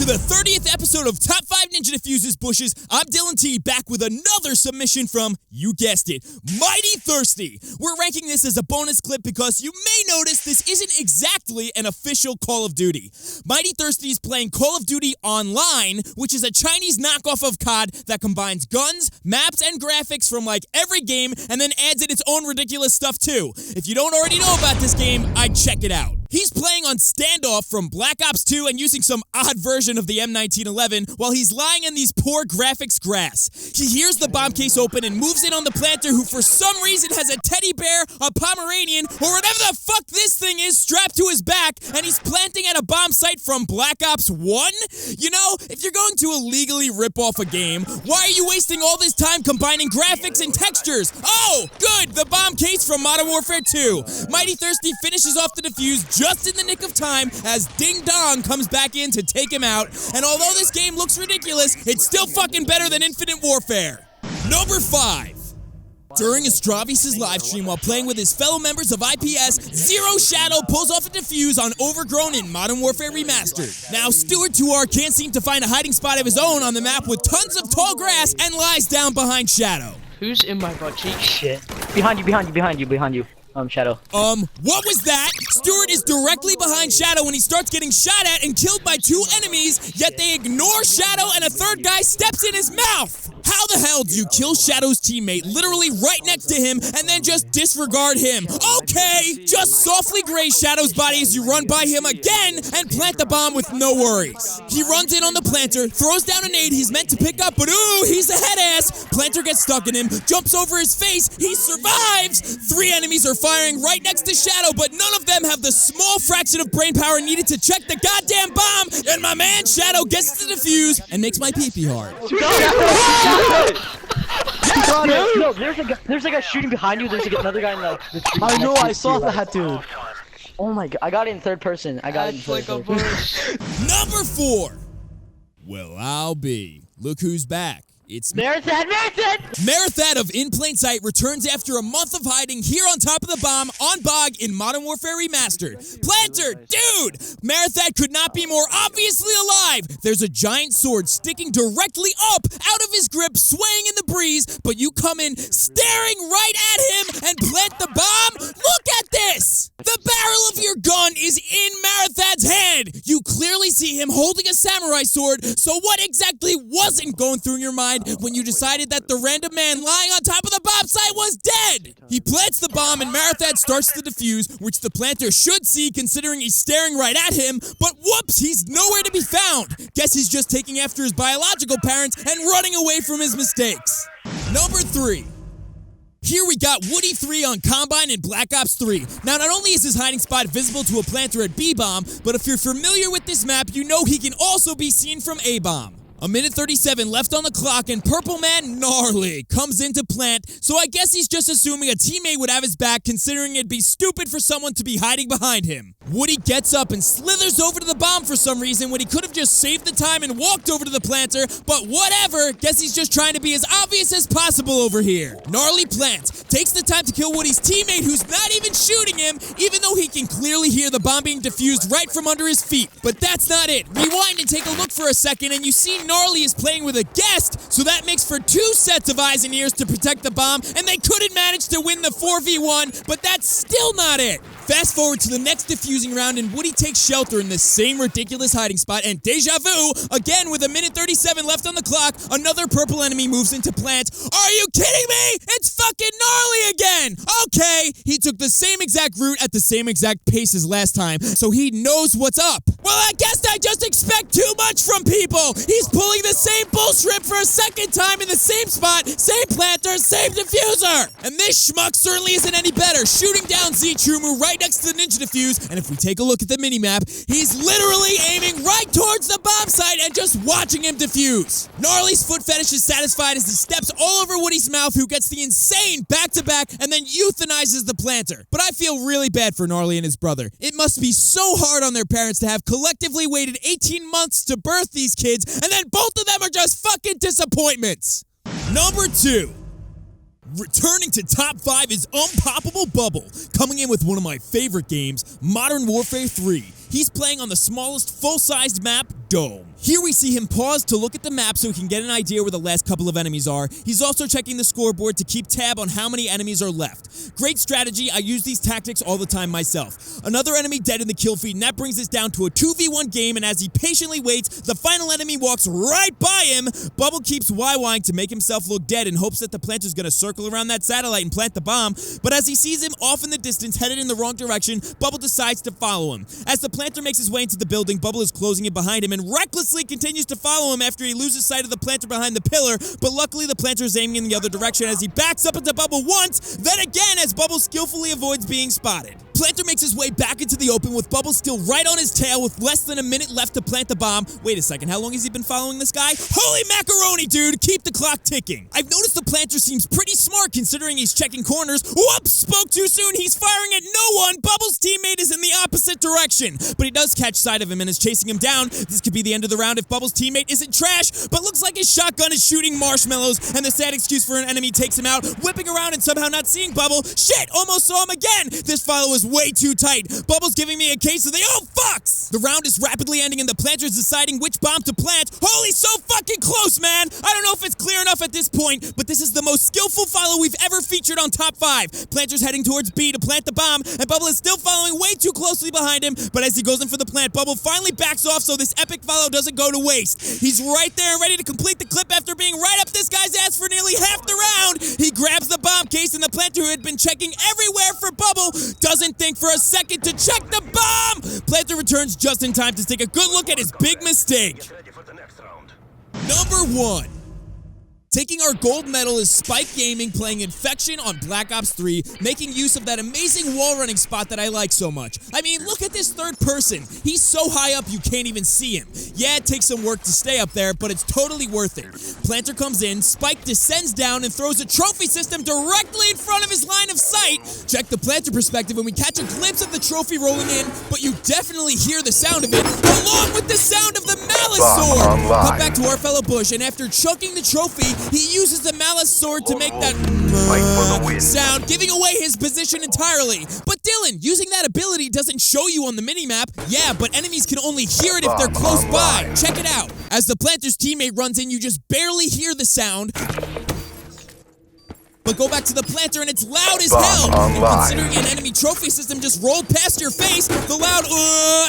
the 30th episode of Top 5 Ninja Defuses Bushes. I'm Dylan T, back with another submission from, you guessed it, Mighty Thirsty. We're ranking this as a bonus clip because you may notice this isn't exactly an official Call of Duty. Mighty Thirsty is playing Call of Duty Online, which is a Chinese knockoff of COD that combines guns, maps, and graphics from like every game and then adds in its own ridiculous stuff too. If you don't already know about this game, I'd check it out. He's playing on Standoff from Black Ops 2 and using some odd version of the M1911 while he's lying in these poor graphics grass. He hears the bomb case open and moves in on the planter, who for some reason has a teddy bear, a Pomeranian, or whatever the fuck this thing is strapped to his back, and he's planting at a bomb site from Black Ops 1? You know, if you're going to illegally rip off a game, why are you wasting all this time combining graphics and textures? Oh, good, the bomb case from Modern Warfare 2. Mighty Thirsty finishes off the defuse just in the nick of time as Ding Dong comes back in to take him out, and although this game looks ridiculous, it's still fucking better than Infinite Warfare. Number 5. During a Stravi's live stream while playing with his fellow members of IPS, Zero Shadow pulls off a defuse on Overgrown in Modern Warfare Remastered. Now, Stuart 2R can't seem to find a hiding spot of his own on the map with tons of tall grass and lies down behind Shadow. Who's in my butt cheek? Shit. Behind you. Shadow. What was that? Stuart is directly behind Shadow when he starts getting shot at and killed by 2 enemies, yet they ignore Shadow and a third guy steps in his mouth. How the hell do you kill Shadow's teammate literally right next to him and then just disregard him? Okay, just softly graze Shadow's body as you run by him again and plant the bomb with no worries. He runs in on the planter, throws down a nade he's meant to pick up, but ooh, he's a head ass. Planter gets stuck in him, jumps over his face, he survives. 3 enemies are firing right next to Shadow, but none of them have the small fraction of brain power needed to check the goddamn bomb, and my man Shadow gets the defuse and makes my pee-pee hard. No, there's a guy shooting behind you. There's another guy in the tree. I know, I saw that, dude. Oh my god, I got it in third person. Like a bush. Number 4. Well, I'll be. Look who's back. It's Marathon! Marathon of In Plain Sight returns after a month of hiding here on top of the bomb on Bog in Modern Warfare Remastered. Planter, dude! Marathon could not be more obviously alive. There's a giant sword sticking directly up out of his grip, swaying in the breeze, but you come in staring right at him and plant the bomb? Look at this! The barrel of your gun is in Marathon's hand. You clearly see him holding a samurai sword, so what exactly wasn't going through your mind when you decided that the random man lying on top of the bomb site was dead? He plants the bomb and Marathon starts the defuse, which the planter should see considering he's staring right at him, but whoops, he's nowhere to be found. Guess he's just taking after his biological parents and running away from his mistakes. Number 3. Here we got Woody 3 on Combine in Black Ops 3. Now, not only is his hiding spot visible to a planter at B-Bomb, but if you're familiar with this map, you know he can also be seen from A-Bomb. A minute 37 left on the clock, and Purple Man Gnarly comes in to plant, so I guess he's just assuming a teammate would have his back, considering it'd be stupid for someone to be hiding behind him. Woody gets up and slithers over to the bomb for some reason when he could have just saved the time and walked over to the planter, but whatever, guess he's just trying to be as obvious as possible over here. Gnarly plants, takes the time to kill Woody's teammate who's not even shooting him, even though he can clearly hear the bomb being defused right from under his feet. But that's not it. Rewind and take a look for a second and you see Gnarly is playing with a guest, so that makes for 2 sets of eyes and ears to protect the bomb, and they couldn't manage to win the 4v1, but that's still not it. Fast forward to the next defusing round, and Woody takes shelter in the same ridiculous hiding spot, and deja vu, again with a minute 37 left on the clock, another purple enemy moves into plant. Are you kidding me? It's fucking Gnarly again! Okay, he took the same exact route at the same exact pace as last time, so he knows what's up. Well, I guess I just expect too much from people! He's pulling the same bullshit for a second time in the same spot, same planter, same defuser! And this schmuck certainly isn't any better, shooting down Z-Trumu right next to the Ninja Defuse, and if we take a look at the minimap, he's literally aiming right towards the bomb site and just watching him defuse. Gnarly's foot fetish is satisfied as he steps all over Woody's mouth, who gets the insane back-to-back and then euthanizes the planter. But I feel really bad for Gnarly and his brother. It must be so hard on their parents to have collectively waited 18 months to birth these kids, and then both of them are just fucking disappointments. Number 2. Returning to top 5 is Unpoppable Bubble, coming in with one of my favorite games, Modern Warfare 3. He's playing on the smallest full-sized map, Dome. Here we see him pause to look at the map so he can get an idea where the last couple of enemies are. He's also checking the scoreboard to keep tab on how many enemies are left. Great strategy. I use these tactics all the time myself. Another enemy dead in the kill feed, and that brings us down to a 2v1 game, and as he patiently waits, the final enemy walks right by him. Bubble keeps YYing to make himself look dead in hopes that the planter's gonna circle around that satellite and plant the bomb, but as he sees him off in the distance, headed in the wrong direction, Bubble decides to follow him. As the planter makes his way into the building, Bubble is closing it behind him and recklessly continues to follow him after he loses sight of the planter behind the pillar, but luckily the planter is aiming in the other direction as he backs up into Bubble once, then again as Bubble skillfully avoids being spotted. Planter makes his way back into the open with Bubble still right on his tail with less than a minute left to plant the bomb. Wait a second, how long has he been following this guy? Holy macaroni, dude! Keep the clock ticking. I've noticed the planter seems pretty smart considering he's checking corners. Whoops! Spoke too soon. He's firing at no one. Bubble's teammate is in the opposite direction, but he does catch sight of him and is chasing him down. This could be the end of the round if Bubble's teammate isn't trash, but looks like his shotgun is shooting marshmallows, and the sad excuse for an enemy takes him out, whipping around and somehow not seeing Bubble. Shit! Almost saw him again! This follow is way too tight. Bubble's giving me a case of the oh fucks! The round is rapidly ending and the planter's deciding which bomb to plant. Holy, so fucking close, man! I don't know if it's clear enough at this point, but this is the most skillful follow we've ever featured on Top 5. Planter's heading towards B to plant the bomb, and Bubble is still following way too closely behind him, but as he goes in for the plant, Bubble finally backs off so this epic follow doesn't go to waste. He's right there and ready to complete the clip after being right up this guy's ass for nearly half the round. He grabs the bomb case, and the planter, who had been checking everywhere for Bubble, doesn't think for a second to check the bomb! Planter returns just in time to take a good look at his big mistake. Number 1. Taking our gold medal is Spike Gaming playing Infection on Black Ops 3, making use of that amazing wall running spot that I like so much. I mean, look at this third person. He's so high up you can't even see him. Yeah, it takes some work to stay up there, but it's totally worth it. Planter comes in, Spike descends down and throws a trophy system directly in front of his line of sight. Check the planter perspective and we catch a glimpse of the trophy rolling in, but you definitely hear the sound of it, along with the sound of the Malice Sword. Cut back to our fellow Bush, and after chucking the trophy, he uses the Malice Sword to make that sound, giving away his position entirely. But Dylan, using that ability doesn't show you on the minimap. Yeah, but enemies can only hear it if they're close by. Check it out. As the planter's teammate runs in, you just barely hear the sound. But go back to the planter and it's loud as hell. And considering an enemy trophy system just rolled past your face, the loud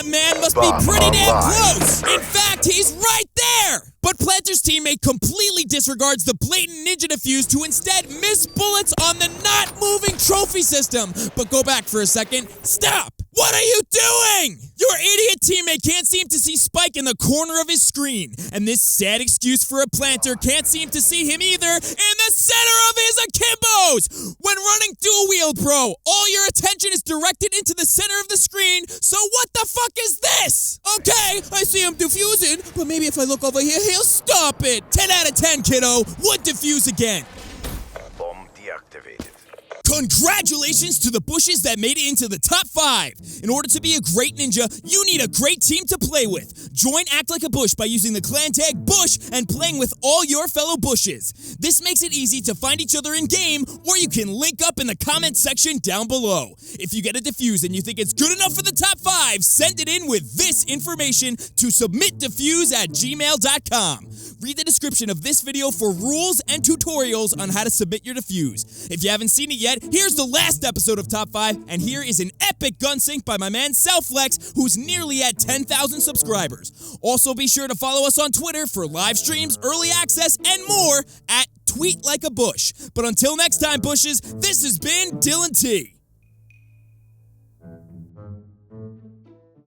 man must be pretty damn close. In fact, he's right there. But Planter's teammate completely disregards the blatant ninja defuse to instead miss bullets on the not moving trophy system. But go back for a second. Stop! What are you doing? Your idiot teammate can't seem to see Spike in the corner of his screen. And this sad excuse for a planter can't seem to see him either in the center of his akimbos. When running dual wield, bro, all your attention is directed into the center of the screen. So what the fuck is this? Okay, I see him defusing, but maybe if I look over here, he'll stop it. 10 out of 10, kiddo. Would defuse again. Bomb deactivated. Congratulations to the Bushes that made it into the top 5. In order to be a great ninja, you need a great team to play with. Join Act Like a Bush by using the clan tag Bush and playing with all your fellow Bushes. This makes it easy to find each other in game, or you can link up in the comment section down below. If you get a defuse and you think it's good enough for the top 5, send it in with this information to SubmitDefuse@gmail.com. Read the description of this video for rules and tutorials on how to submit your defuse. If you haven't seen it yet, here's the last episode of Top 5, and here is an epic gun sync by my man Selflex, who's nearly at 10,000 subscribers. Also, be sure to follow us on Twitter for live streams, early access, and more at Tweet Like a Bush. But until next time, Bushes, this has been Dylan T.